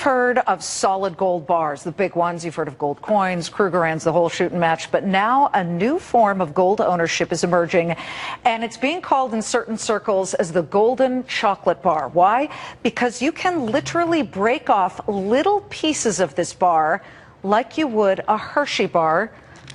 heard of solid gold bars, the big ones. You've heard of gold coins, Krugerrands, the whole shoot and match. But now a new form of gold ownership is emerging, and it's being called in certain circles as the golden chocolate bar. Why? Because you can literally break off little pieces of this bar like you would a Hershey bar.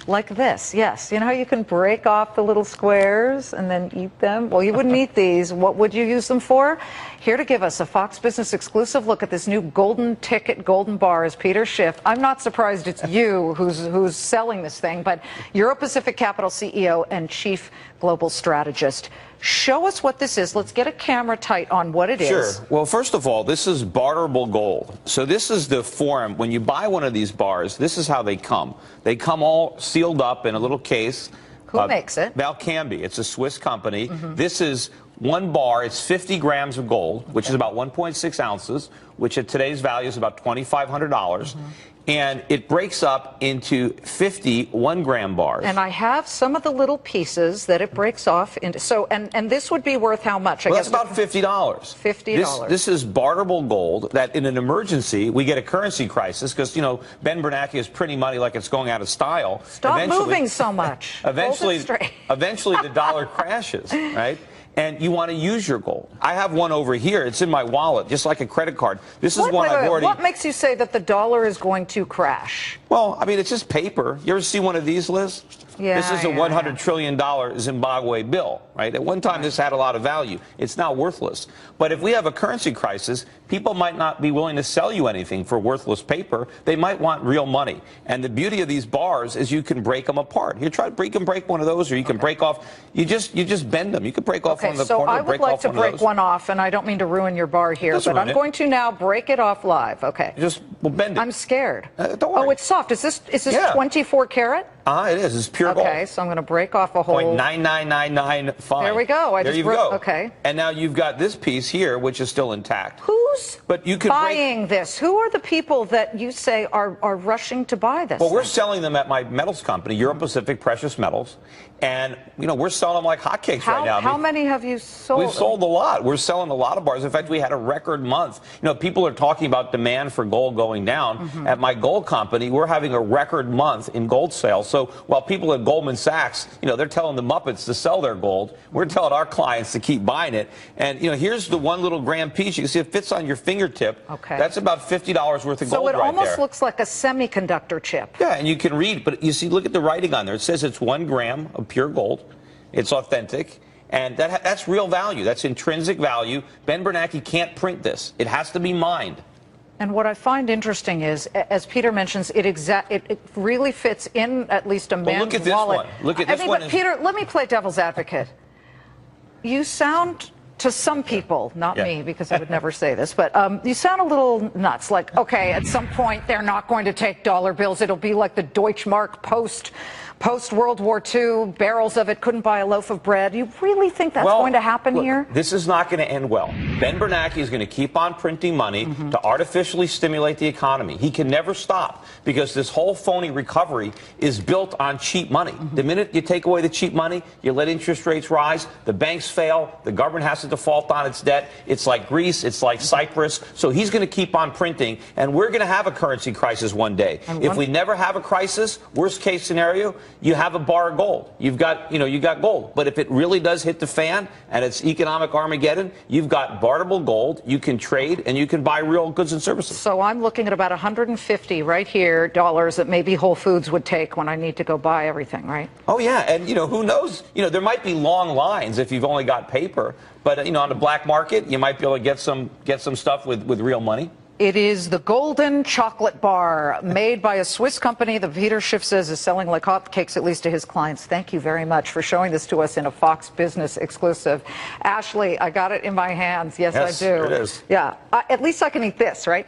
Like this, yes. You know how you can break off the little squares and then eat them? Well, you wouldn't eat these. What would you use them for? Here to give us a Fox Business exclusive look at this new golden ticket, golden bar is Peter Schiff. I'm not surprised it's you who's selling this thing, but Euro Pacific Capital CEO and Chief Global Strategist. Show us what this is. Let's get a camera tight on what it is. Sure. Well, first of all, this is barterable gold. So this is the form. When you buy one of these bars, this is how they come. They come all sealed up in a little case. Who makes it? Valcambi. It's a Swiss company. This is one bar. It's 50 grams of gold, which is about 1.6 ounces, which at today's value is about $2,500. And it breaks up into 50 1-gram bars. And I have some of the little pieces that it breaks off into. So, and this would be worth how much? Well, that's about $50. $50. This is barterable gold that in an emergency, we get a currency crisis because, you know, Ben Bernanke is printing money like it's going out of style. Stop moving so much. Eventually the dollar crashes, right? And you want to use your gold. I have one over here. It's in my wallet, just like a credit card. This is one I've already... What makes you say that the dollar is going to crash? Well, I mean, it's just paper. You ever see one of these, Liz? Yeah, this is a $100 trillion Zimbabwe bill, right? At one time, this had a lot of value. It's now worthless. But if we have a currency crisis, people might not be willing to sell you anything for worthless paper. They might want real money. And the beauty of these bars is you can break them apart. You can break one of those, or you can break off. You just bend them. You can break off one of the corner. So I would like to break one off, and I don't mean to ruin your bar here, but I'm going to now break it off live. Okay. We'll bend it. I'm scared. Don't worry. Oh, it's soft. Is this 24 karat? It is. It's pure gold. Okay, so I'm going to break off a whole... 0.99995. There we go. There you go. Okay. And now you've got this piece here, which is still intact. Who's buying this? Who are the people that you say are rushing to buy this? Well, we're selling them at my metals company, Euro Pacific Precious Metals, and you know we're selling them like hotcakes right now. How many have you sold? We've sold a lot. We're selling a lot of bars. In fact, we had a record month. You know, people are talking about demand for gold going down. At my gold company, we're having a record month in gold sales. So while people at Goldman Sachs, you know, they're telling the Muppets to sell their gold, we're telling our clients to keep buying it. And you know, here's the 1 little gram piece. You can see it fits on your fingertip. Okay. That's about $50 worth of gold right there. So it almost looks like a semiconductor chip. Yeah, and you can read, but you see, look at the writing on there. It says it's 1 gram of pure gold. It's authentic. And that's real value. That's intrinsic value. Ben Bernanke can't print this. It has to be mined. And what I find interesting is, as Peter mentions, it really fits in at least a man's wallet. Look at this one. Look at this one. But Peter, let me play devil's advocate. You sound, to some people, not me, because I would never say this, but you sound a little nuts. Like, okay, at some point they're not going to take dollar bills. It'll be like the Deutschmark post World War II, barrels of it couldn't buy a loaf of bread. You really think that's going to happen here? This is not going to end well. Ben Bernanke is going to keep on printing money to artificially stimulate the economy. He can never stop because this whole phony recovery is built on cheap money. The minute you take away the cheap money, you let interest rates rise, the banks fail, the government has to default on its debt. It's like Greece, it's like Cyprus. So he's going to keep on printing, and we're going to have a currency crisis one day. If we never have a crisis, worst case scenario, you have a bar of gold. You got gold. But if it really does hit the fan and it's economic Armageddon, you've got barterable gold. You can trade and you can buy real goods and services. So I'm looking at about 150 right here dollars that maybe Whole Foods would take when I need to go buy everything, right? Oh yeah, and you know, who knows? You know, there might be long lines if you've only got paper, but you know, on the black market, you might be able to get some stuff with real money. It is the golden chocolate bar made by a Swiss company that Peter Schiff says is selling like hotcakes, at least to his clients. Thank you very much for showing this to us in a Fox Business exclusive. Ashley, I got it in my hands. Yes, I do. It is. Yeah, at least I can eat this, right?